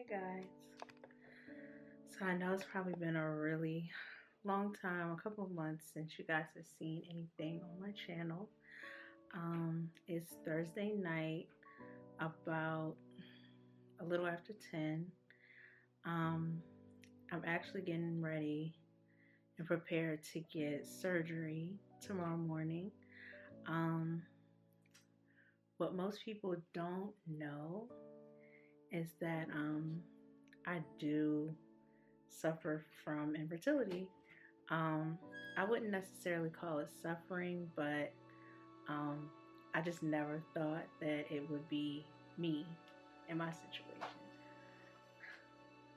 Hey guys, so I know it's probably been a really long time, a couple of months since you guys have seen anything on my channel. It's Thursday night, about a little after 10. I'm actually getting ready and prepared to get surgery tomorrow morning. What most people don't know is that I do suffer from infertility. I wouldn't necessarily call it suffering, but I just never thought that it would be me in my situation.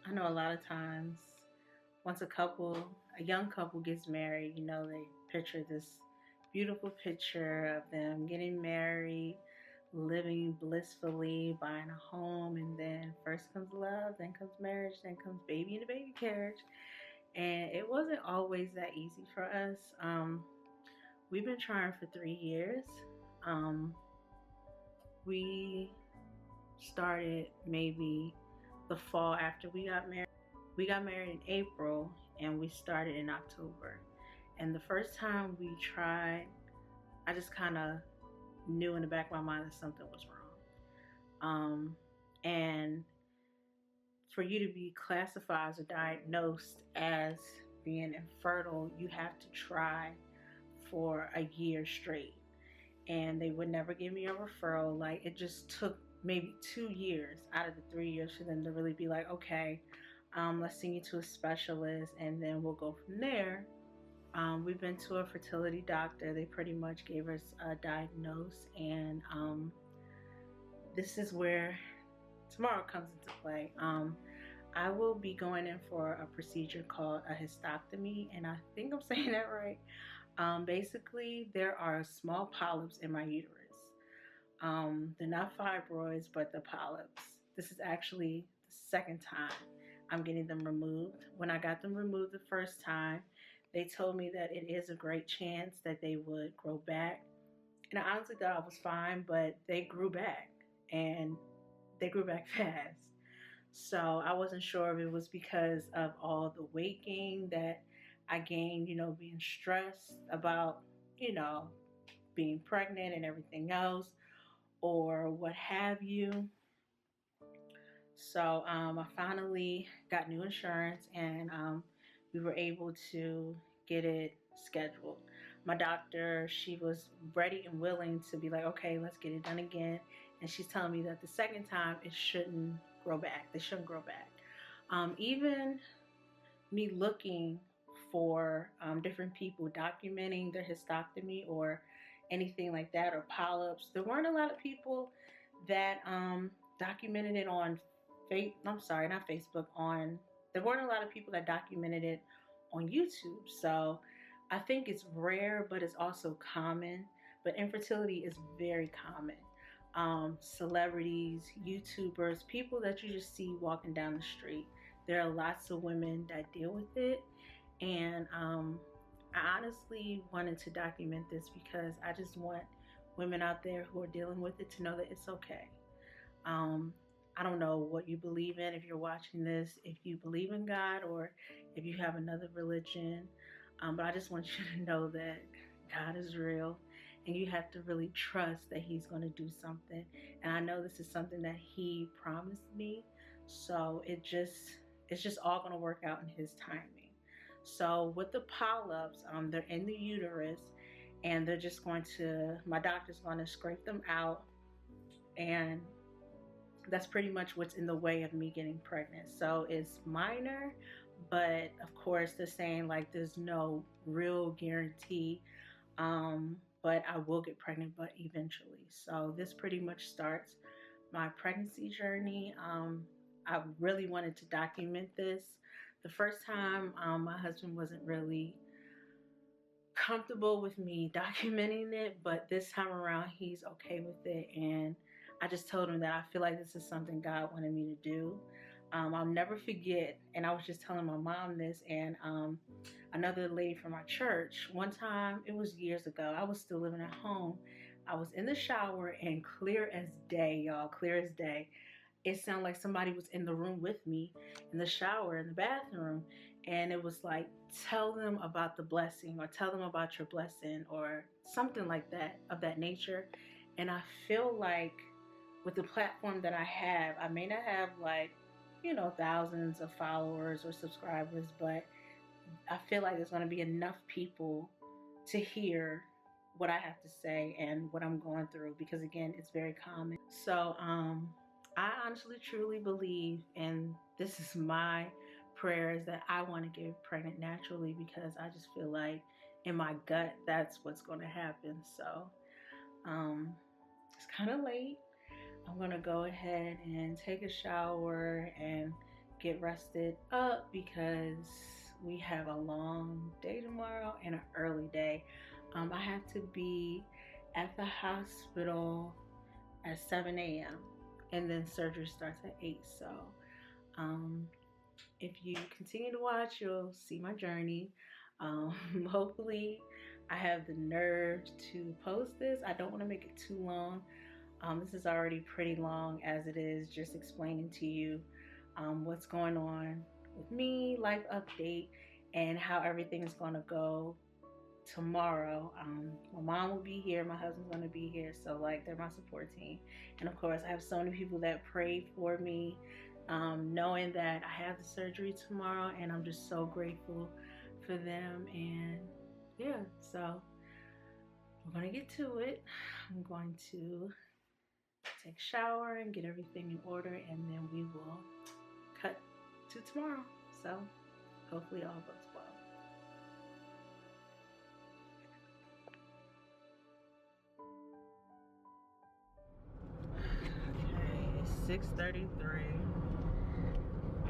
I know a lot of times once a young couple gets married, they picture this beautiful picture of them getting married, living blissfully, buying a home, and then first comes love, then comes marriage, then comes baby in the baby carriage. And it wasn't always that easy for us. We've been trying for 3 years. We started maybe the fall after we got married. We got married in April and we started in October. And the first time we tried, I just kind of knew in the back of my mind that something was wrong. And for you to be classified or diagnosed as being infertile, you have to try for a year straight. And they would never give me a referral. Like, it just took maybe 2 years out of the 3 years for them to really be like, okay, let's send you to a specialist and then we'll go from there. We've been to a fertility doctor. They pretty much gave us a diagnosis, and this is where tomorrow comes into play. I will be going in for a procedure called a hysterectomy, and I think I'm saying that right. Basically, there are small polyps in my uterus. They're not fibroids, but the polyps. This is actually the second time I'm getting them removed. When I got them removed the first time, they told me that it is a great chance that they would grow back. And I honestly thought I was fine, but they grew back, and they grew back fast. So I wasn't sure if it was because of all the weight gain that I gained, being stressed about, being pregnant and everything else, or what have you. So I finally got new insurance, and we were able to get it scheduled. My doctor, she was ready and willing to be like, okay, let's get it done again. And she's telling me that the second time it shouldn't grow back. They shouldn't grow back. Even me looking for different people documenting their hysterectomy or anything like that, or polyps, there weren't a lot of people that documented it on there weren't a lot of people that documented it on YouTube. So I think it's rare, but it's also common. But infertility is very common. Celebrities, YouTubers, people that you just see walking down the street. There are lots of women that deal with it. And I honestly wanted to document this because I just want women out there who are dealing with it to know that it's okay. I don't know what you believe in if you're watching this, if you believe in God or if you have another religion. But I just want you to know that God is real, and you have to really trust that He's going to do something. And I know this is something that He promised me. So it's just all going to work out in His timing. So with the polyps, they're in the uterus, and they're just my doctor's going to scrape them out, and that's pretty much what's in the way of me getting pregnant. So it's minor, but of course they're saying like there's no real guarantee, but I will get pregnant, but eventually. So this pretty much starts my pregnancy journey. I really wanted to document this. The first time, my husband wasn't really comfortable with me documenting it, but this time around he's okay with it. And I just told him that I feel like this is something God wanted me to do. I'll never forget, and I was just telling my mom this and another lady from our church. One time, it was years ago, I was still living at home. I was in the shower, and clear as day, y'all, clear as day, it sounded like somebody was in the room with me in the shower, in the bathroom. And it was like, tell them about the blessing, or tell them about your blessing, or something like that, of that nature. And I feel like with the platform that I have, I may not have like, thousands of followers or subscribers, but I feel like there's going to be enough people to hear what I have to say and what I'm going through, because again, it's very common. So I honestly truly believe, and this is my prayer, is that I want to get pregnant naturally, because I just feel like in my gut that's what's going to happen. So it's kind of late. I'm going to go ahead and take a shower and get rested up, because we have a long day tomorrow and an early day. I have to be at the hospital at 7 a.m. and then surgery starts at 8. So if you continue to watch, you'll see my journey. Hopefully I have the nerve to post this. I don't want to make it too long. This is already pretty long as it is, just explaining to you what's going on with me, life update, and how everything is going to go tomorrow. My mom will be here, my husband's going to be here, so like they're my support team. And of course, I have so many people that prayed for me, knowing that I have the surgery tomorrow, and I'm just so grateful for them. And yeah, so we're going to get to it. I'm going to take a shower and get everything in order, and then we will cut to tomorrow. So hopefully all goes well. Okay, it's 6:33.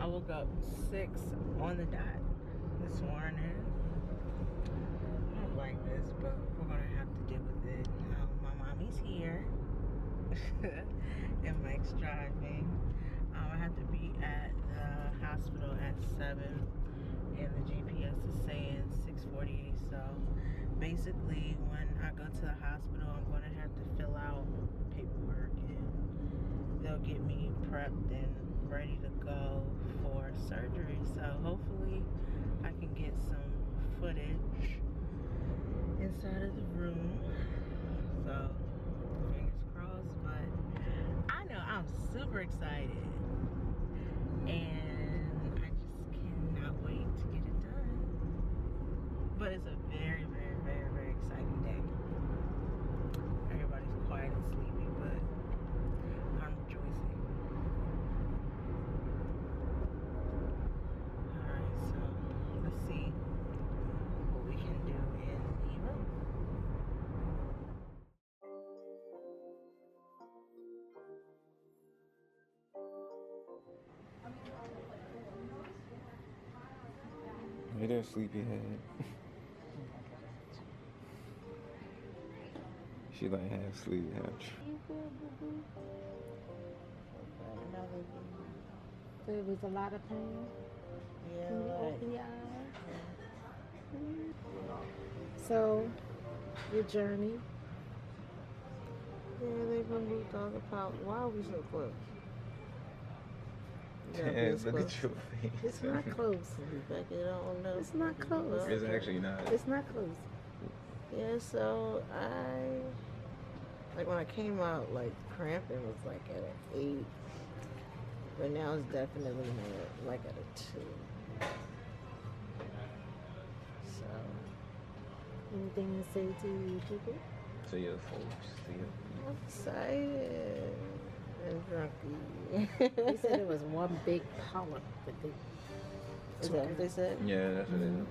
I woke up 6 on the dot this morning. I don't like this, but we're gonna have to deal with it. My mommy's here. And Mike's driving. I have to be at the hospital at 7, and the GPS is saying 6:48. So basically, when I go to the hospital, I'm going to have to fill out paperwork, and they'll get me prepped and ready to go for surgery. So hopefully I can get some footage inside of the room. So fingers crossed, but I know I'm super excited, and I just cannot wait to get it done. But it's a very, very, very, very exciting day. Everybody's quiet and sleepy, but I'm rejoicing. Alright, so let's see what we can do in the room. Hey there, sleepyhead. She like half sleep, half You good, boo-boo? So it was a lot of pain? Yeah, Can you like, open your eyes? So, your journey? Yeah, they've moved all the power. Why are we so close? Yeah, look at your face. It's not close. Back it on up. It's not close. It's actually not. It's not close. Yeah, so like when I came out, like cramping was like at an 8, but now it's definitely more like at a 2. So Anything to say to you, people? To your folks. To your I'm excited and drunky. They said it was one big polyp that they Is that what they said? Yeah, that's what it is.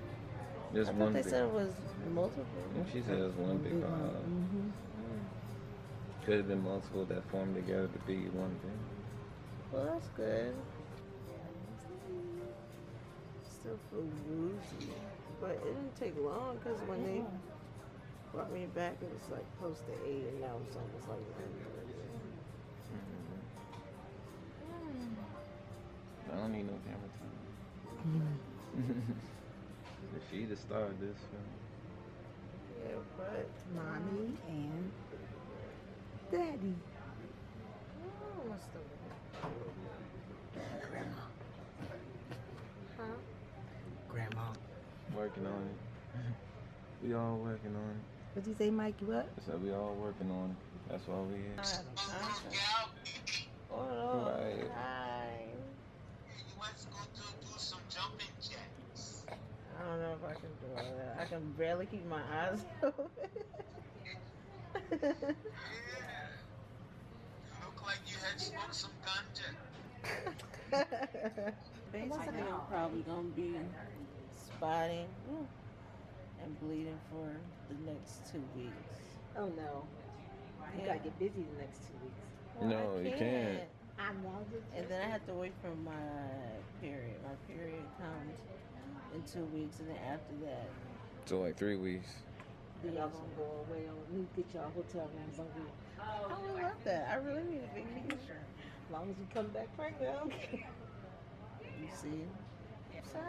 There's I one thought they big. said it was multiple. She said it's one big one. pile. Could have been multiple that formed together to be one thing. Well, that's good. Still feel woozy, but it didn't take long because when they brought me back, it was like close to 8, and now it's almost like 9:30. I don't need no camera time. She the star of this film. Yeah, but Mommy and Daddy. oh, my stomach. Working on it. We all working on it. What'd you say, Mike? You what? I said we all working on it. That's why we here. I have a contact. Hold on. Right. Hi. Let's go to do some jumping jacks. I don't know if I can do all that. I can barely keep my eyes open. Yeah. You look like you had smoked some ganja. Basically, I'm probably gonna be spotting and bleeding for the next 2 weeks. Oh no. You Yeah. gotta get busy the next 2 weeks. Well, No, I you can't. I know. And then I have to wait for my period. My period comes in 2 weeks, and then after that, So like 3 weeks. Then y'all gonna go away on need to get y'all hotel rooms on you. I really love that. I really need a vacation. As long as you come back pregnant, I don't care. You see? So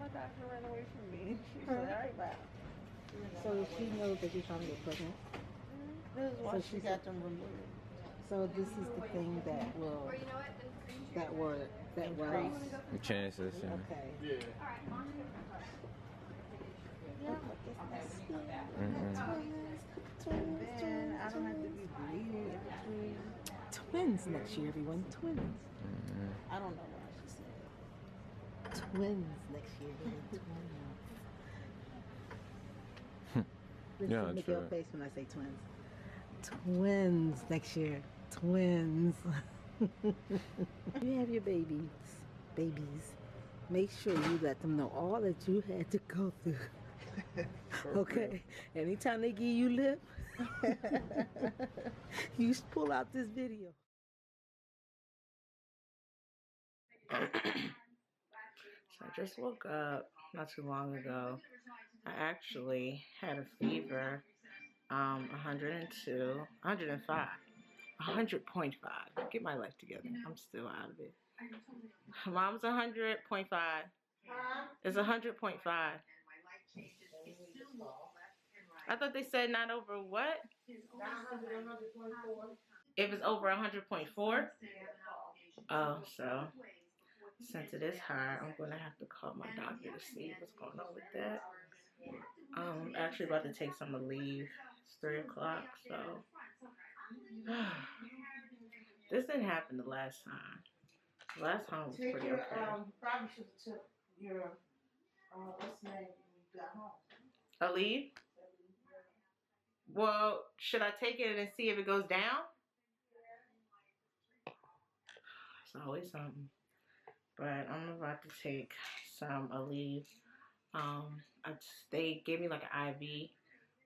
my doctor ran away from me. She said, "All right, bye." So she knows that you're trying to get pregnant. This is why So she she's got them removed. So this is the thing that will Increase. The chances. Yeah. okay. Mm-mm. Then I don't have to be bleeding in between. Twins next year, everyone. Twins. Mm-mm. I don't know why she said. Twins next year. Everyone. Twins. Yeah, Listen, make your true. face when I say twins. Twins next year. Twins. You have your babies. Make sure you let them know all that you had to go through. Okay? Anytime they give you lip, you pull out this video. So I just woke up not too long ago. I actually had a fever, 102, 105, 100.5. Get my life together. I'm still out of it. Mom's 100.5. It's 100.5. I thought they said not over what? If it's over 100.4? Oh, so since it is high, I'm going to have to call my doctor to see what's going on with that. I'm actually about to take some leave. It's 3 o'clock, so this didn't happen the last time. The last time was pretty okay. Probably should have took your, what's the name when you got home? A leave? Well, should I take it and see if it goes down? It's always something. But I'm about to take some Aleve. They gave me like an IV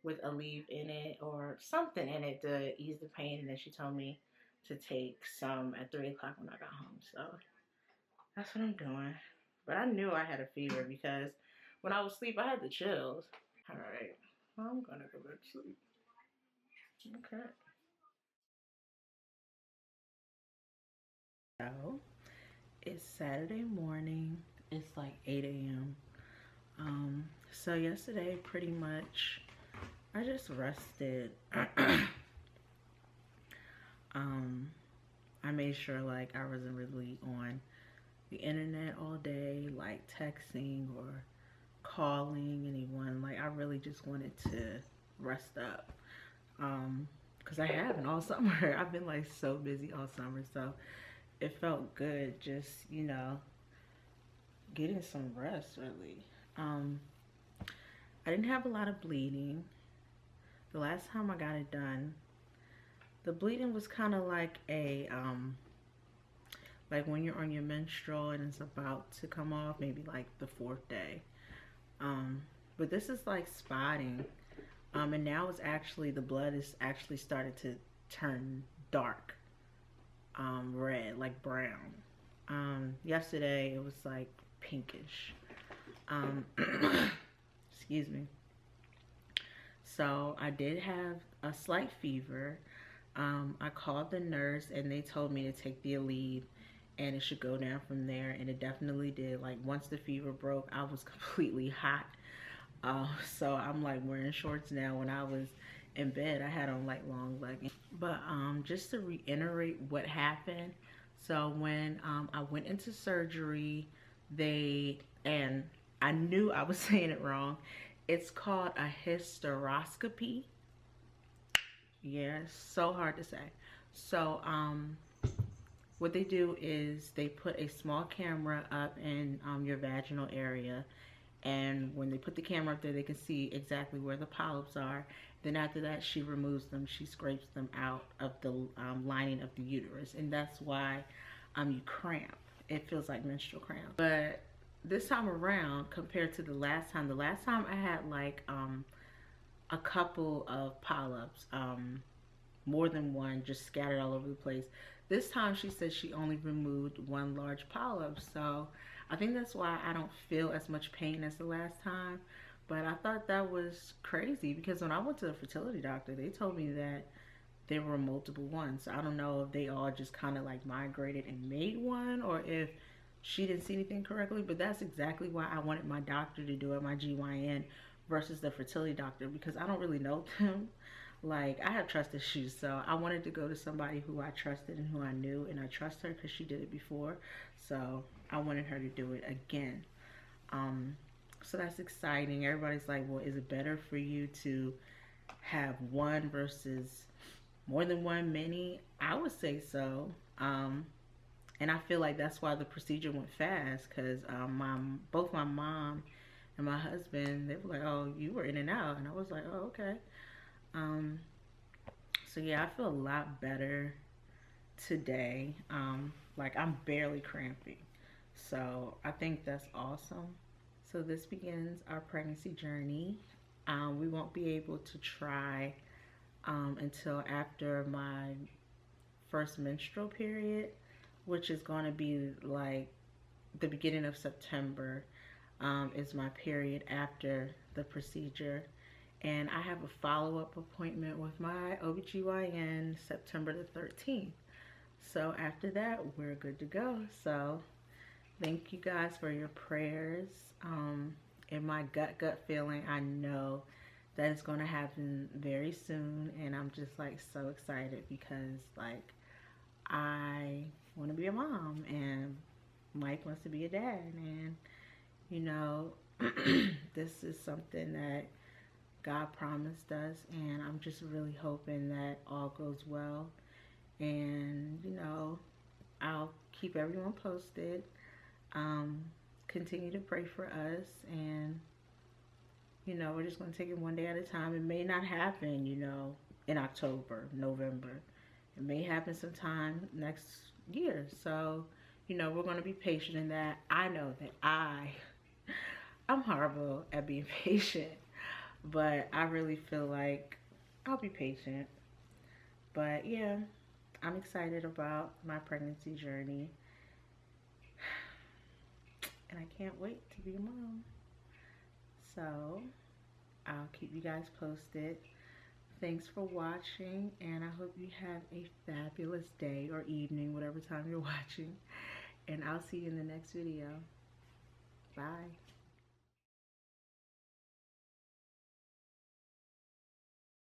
with Aleve in it or something in it to ease the pain, and then she told me to take some at 3 o'clock when I got home. So that's what I'm doing. But I knew I had a fever because when I was asleep, I had the chills. All right, I'm gonna go back to sleep. Okay. So it's Saturday morning. It's like 8 a.m. So yesterday, pretty much, I just rested. I made sure like I wasn't really on the internet all day, like texting or calling anyone. Like I really just wanted to rest up. Because I haven't all summer. I've been like so busy all summer, so it felt good just, you know, getting some rest really. I didn't have a lot of bleeding. The last time I got it done, the bleeding was kind of like a like when you're on your menstrual and it's about to come off, maybe like the 4th day. But this is like spotting, and now it's actually, the blood is actually started to turn dark, red, like brown. Yesterday it was like pinkish. Excuse me. So I did have a slight fever. I called the nurse and they told me to take the Aleve and it should go down from there, and it definitely did. Like once the fever broke, I was completely hot. So I'm like wearing shorts now. When I was in bed, I had on like long leggings. But just to reiterate what happened, so when I went into surgery, I I knew I was saying it wrong. It's called a hysteroscopy. Yeah, it's so hard to say. So, what they do is they put a small camera up in your vaginal area, and when they put the camera up there, they can see exactly where the polyps are. Then after that, she removes them. She scrapes them out of the lining of the uterus, and that's why you cramp. It feels like menstrual cramp. But this time around, compared to the last time I had like a couple of polyps, more than one, just scattered all over the place. This time she said she only removed one large polyp, so I think that's why I don't feel as much pain as the last time. But I thought that was crazy because when I went to the fertility doctor, they told me that there were multiple ones. So I don't know if they all just kind of like migrated and made one, or if she didn't see anything correctly. But that's exactly why I wanted my doctor to do it, my GYN, versus the fertility doctor, because I don't really know them. Like, I have trust issues, so I wanted to go to somebody who I trusted and who I knew, and I trust her because she did it before. So I wanted her to do it again. So that's exciting. Everybody's like, well, is it better for you to have one versus more than one, many? I would say so. And I feel like that's why the procedure went fast, because both my mom and my husband, they were like, oh, you were in and out. And I was like, oh, okay. So yeah, I feel a lot better today. Like, I'm barely cramping. So I think that's awesome. So this begins our pregnancy journey. We won't be able to try until after my first menstrual period, which is going to be like the beginning of September, is my period after the procedure. And I have a follow-up appointment with my OBGYN September the 13th. So after that, we're good to go. So thank you guys for your prayers. In my gut feeling, I know that it's going to happen very soon. And I'm just like so excited because like I want to be a mom and Mike wants to be a dad. And you know, this is something that God promised us, and I'm just really hoping that all goes well. And you know, I'll keep everyone posted. Continue to pray for us, and you know, we're just going to take it one day at a time. It may not happen, you know, in October, November. It may happen sometime next year. So, you know, we're going to be patient in that. I know that I'm horrible at being patient, but I really feel like I'll be patient. But yeah, I'm excited about my pregnancy journey, and I can't wait to be a mom. So I'll keep you guys posted. Thanks for watching, and I hope you have a fabulous day or evening, whatever time you're watching. And I'll see you in the next video. Bye.